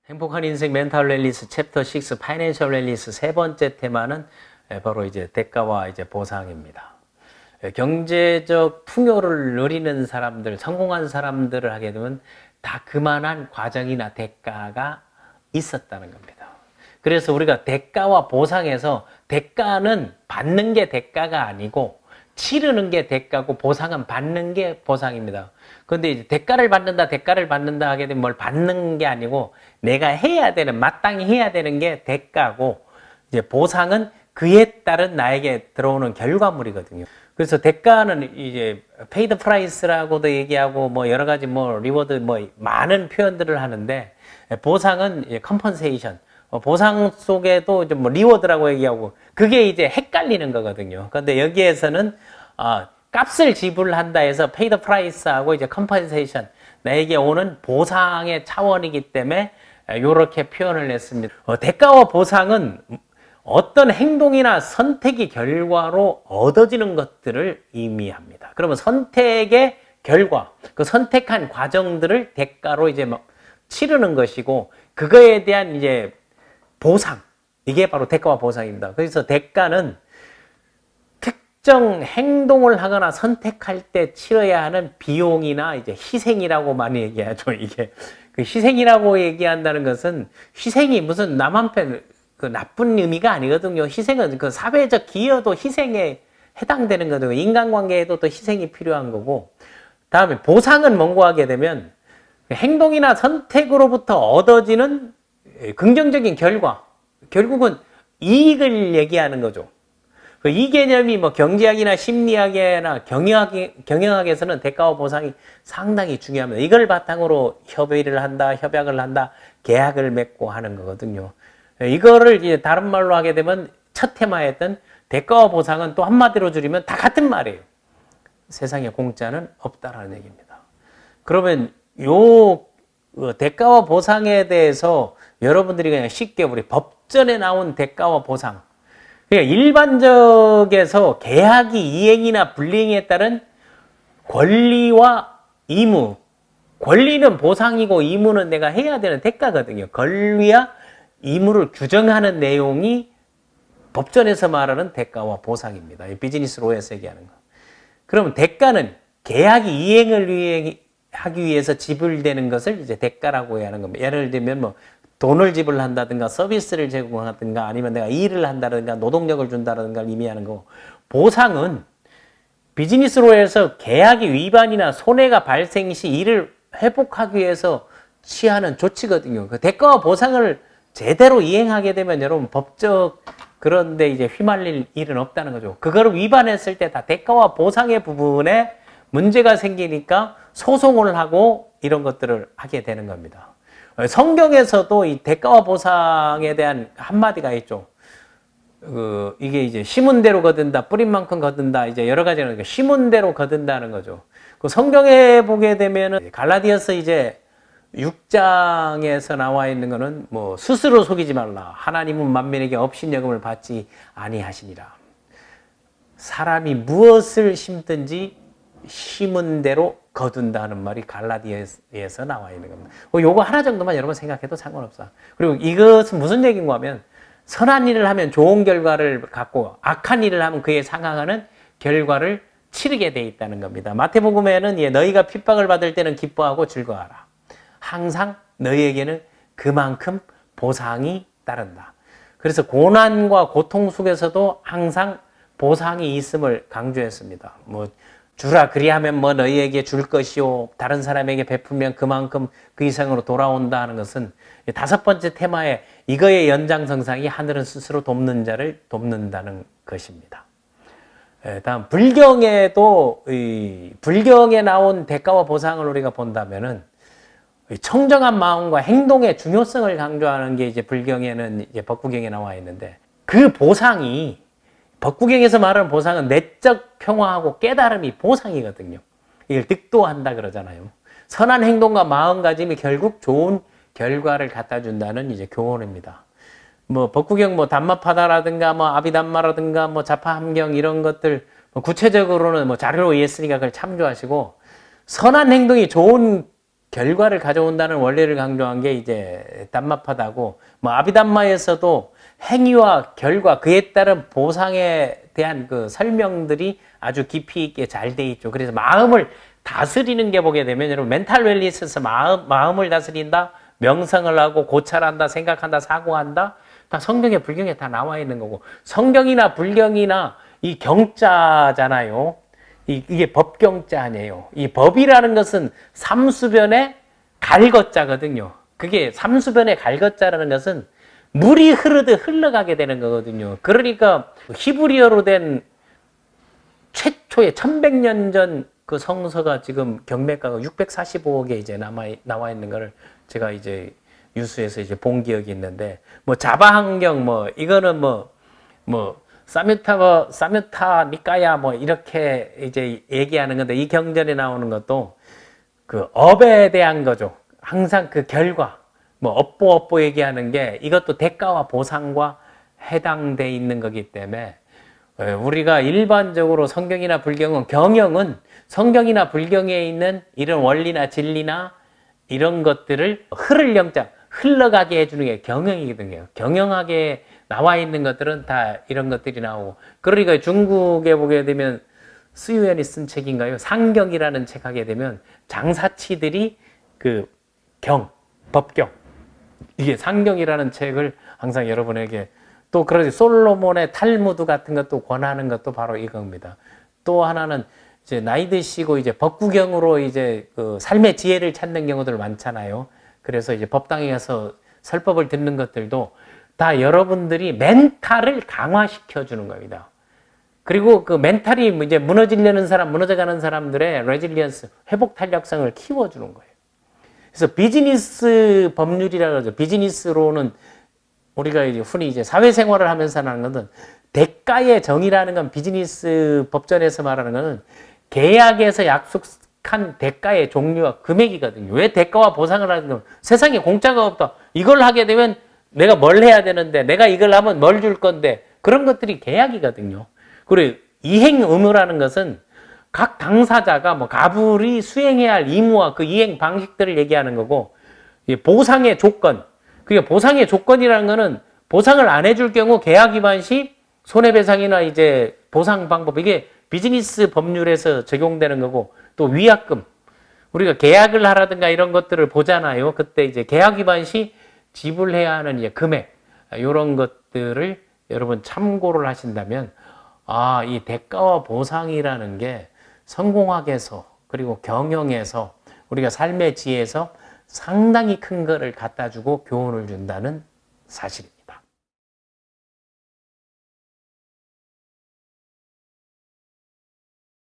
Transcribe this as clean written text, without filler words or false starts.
행복한 인생 멘탈 웰니스 챕터 6 파이낸셜 웰니스 세 번째 테마는 바로 이제 대가와 이제 보상입니다. 경제적 풍요를 누리는 사람들, 성공한 사람들을 하게 되면 다 그만한 과정이나 대가가 있었다는 겁니다. 그래서 우리가 대가와 보상에서 대가는 받는 게 대가가 아니고 치르는 게 대가고 보상은 받는 게 보상입니다. 그런데 이제 대가를 받는다 하게 되면 뭘 받는 게 아니고 내가 해야 되는, 마땅히 해야 되는 게 대가고 이제 보상은 그에 따른 나에게 들어오는 결과물이거든요. 그래서 대가는 이제 paid price라고도 얘기하고 뭐 여러 가지 뭐 리워드 뭐 많은 표현들을 하는데 보상은 compensation. 보상 속에도 좀 뭐 리워드라고 얘기하고 그게 이제 헷갈리는 거거든요. 그런데 여기에서는 값을 지불한다 해서 paid price하고 이제 compensation 나에게 오는 보상의 차원이기 때문에 이렇게 표현을 했습니다. 대가와 보상은 어떤 행동이나 선택의 결과로 얻어지는 것들을 의미합니다. 그러면 선택의 결과, 그 선택한 과정들을 대가로 이제 막 치르는 것이고 그거에 대한 이제 보상, 이게 바로 대가와 보상입니다. 그래서 대가는 특정 행동을 하거나 선택할 때 치러야 하는 비용이나 이제 희생이라고 많이 얘기하죠. 이게 그 희생이라고 얘기한다는 것은 희생이 무슨 남 한편 그 나쁜 의미가 아니거든요. 희생은 그 사회적 기여도 희생에 해당되는 거거든요. 인간관계에도 또 희생이 필요한 거고. 다음에 보상은 뭔고 하게 되면 행동이나 선택으로부터 얻어지는 긍정적인 결과, 결국은 이익을 얘기하는 거죠. 이 개념이 뭐 경제학이나 심리학이나 경영학에서는 대가와 보상이 상당히 중요합니다. 이걸 바탕으로 협의를 한다, 협약을 한다, 계약을 맺고 하는 거거든요. 이거를 이제 다른 말로 하게 되면 첫 테마였던 대가와 보상은 또 한마디로 줄이면 다 같은 말이에요. 세상에 공짜는 없다라는 얘기입니다. 그러면 요 대가와 보상에 대해서 여러분들이 그냥 쉽게 우리 법전에 나온 대가와 보상, 그러니까 일반적에서 계약이 이행이나 불이행에 따른 권리와 의무, 권리는 보상이고 의무는 내가 해야 되는 대가거든요. 권리와 의무를 규정하는 내용이 법전에서 말하는 대가와 보상입니다. 비즈니스 로에서 얘기하는 거. 그러면 대가는 계약이 이행을 하기 위해서 지불되는 것을 이제 대가라고 하는 겁니다. 예를 들면 뭐 돈을 지불한다든가 서비스를 제공하든가 아니면 내가 일을 한다든가 노동력을 준다든가 의미하는 거고, 보상은 비즈니스로 해서 계약의 위반이나 손해가 발생 시 이를 회복하기 위해서 취하는 조치거든요. 그 대가와 보상을 제대로 이행하게 되면 여러분 법적 그런데 이제 휘말릴 일은 없다는 거죠. 그거를 위반했을 때 다 대가와 보상의 부분에 문제가 생기니까 소송을 하고 이런 것들을 하게 되는 겁니다. 성경에서도 이 대가와 보상에 대한 한마디가 있죠. 이게 이제 심은 대로 거둔다, 뿌린 만큼 거둔다, 이제 여러 가지는 심은 대로 거둔다는 거죠. 그 성경에 보게 되면은 갈라디아서 이제 6장에서 나와 있는 거는 뭐 스스로 속이지 말라. 하나님은 만민에게 업신여금을 받지 아니하시니라. 사람이 무엇을 심든지 심은 대로 거둔다는 말이 갈라디아에서 나와 있는 겁니다. 요거 하나 정도만 여러분 생각해도 상관없어. 그리고 이것은 무슨 얘기인가 하면 선한 일을 하면 좋은 결과를 갖고 악한 일을 하면 그에 상응하는 결과를 치르게 돼 있다는 겁니다. 마태복음에는 너희가 핍박을 받을 때는 기뻐하고 즐거워하라. 항상 너희에게는 그만큼 보상이 따른다. 그래서 고난과 고통 속에서도 항상 보상이 있음을 강조했습니다. 뭐 주라 그리하면 뭐 너희에게 줄 것이요 다른 사람에게 베풀면 그만큼 그 이상으로 돌아온다 하는 것은 다섯 번째 테마에 이거의 연장선상이 하늘은 스스로 돕는 자를 돕는다는 것입니다. 다음 불경에도 불경에 나온 대가와 보상을 우리가 본다면은 청정한 마음과 행동의 중요성을 강조하는 게 이제 불경에는 이제 법구경에 나와 있는데 그 보상이 법구경에서 말하는 보상은 내적 평화하고 깨달음이 보상이거든요. 이걸 득도한다 그러잖아요. 선한 행동과 마음가짐이 결국 좋은 결과를 갖다 준다는 이제 교훈입니다. 뭐 법구경 뭐 담마파다라든가 뭐 아비담마라든가 뭐 자파함경 이런 것들 뭐 구체적으로는 뭐 자료로 이해했으니까 그걸 참조하시고 선한 행동이 좋은 결과를 가져온다는 원리를 강조한 게 이제 담마파다고, 뭐 아비담마에서도 행위와 결과, 그에 따른 보상에 대한 그 설명들이 아주 깊이 있게 잘 돼 있죠. 그래서 마음을 다스리는 게 보게 되면, 여러분 멘탈 웰니스에서 마음을 다스린다, 명상을 하고 고찰한다, 생각한다, 사고한다, 다 성경에 불경에 다 나와 있는 거고, 성경이나 불경이나 이 경자잖아요. 이게 법경자 아니에요. 이 법이라는 것은 삼수변의 갈것자거든요. 그게 삼수변의 갈것자라는 것은 물이 흐르듯 흘러가게 되는 거거든요. 그러니까 히브리어로 된 최초의 1100년 전 그 성서가 지금 경매가가 645억에 이제 나와 있는 거를 제가 이제 뉴스에서 이제 본 기억이 있는데, 뭐 자바한경, 뭐 이거는 뭐 사뮤타 니까야 뭐 이렇게 이제 얘기하는 건데, 이 경전에 나오는 것도 그 업에 대한 거죠. 항상 그 결과, 뭐 업보 얘기하는 게 이것도 대가와 보상과 해당돼 있는 거기 때문에, 우리가 일반적으로 성경이나 불경은, 경영은 성경이나 불경에 있는 이런 원리나 진리나 이런 것들을 흐를 영장, 흘러가게 해주는 게 경영이거든요. 경영하게 나와 있는 것들은 다 이런 것들이 나오고, 그러니까 중국에 보게 되면 수유연이 쓴 책인가요? 상경이라는 책 하게 되면 장사치들이 그 법경, 이게 상경이라는 책을 항상 여러분에게, 또 그러지 솔로몬의 탈무드 같은 것도 권하는 것도 바로 이겁니다. 또 하나는 이제 나이 드시고 이제 법구경으로 이제 그 삶의 지혜를 찾는 경우들 많잖아요. 그래서 이제 법당에 가서 설법을 듣는 것들도 다 여러분들이 멘탈을 강화시켜 주는 겁니다. 그리고 그 멘탈이 이제 무너져가는 사람들의 레질리언스, 회복 탄력성을 키워주는 거예요. 그래서 비즈니스 법률이라고 그러죠. 비즈니스로는 우리가 이제 흔히 이제 사회생활을 하면서 하는 것은, 대가의 정의라는 건 비즈니스 법전에서 말하는 것은 계약에서 약속한 대가의 종류와 금액이거든요. 왜 대가와 보상을 하는 건, 세상에 공짜가 없다. 이걸 하게 되면 내가 뭘 해야 되는데, 내가 이걸 하면 뭘 줄 건데, 그런 것들이 계약이거든요. 그리고 이행 의무라는 것은 각 당사자가 뭐 가불이 수행해야 할 의무와 그 이행 방식들을 얘기하는 거고, 보상의 조건, 그게 보상의 조건이라는 거는 보상을 안 해줄 경우 계약 위반 시 손해배상이나 이제 보상 방법, 이게 비즈니스 법률에서 적용되는 거고, 또 위약금, 우리가 계약을 하라든가 이런 것들을 보잖아요. 그때 이제 계약 위반 시 지불해야 하는 이제 금액, 이런 것들을 여러분 참고를 하신다면, 이 대가와 보상이라는 게 성공학에서, 그리고 경영에서, 우리가 삶의 지혜에서 상당히 큰 거를 갖다 주고 교훈을 준다는 사실입니다.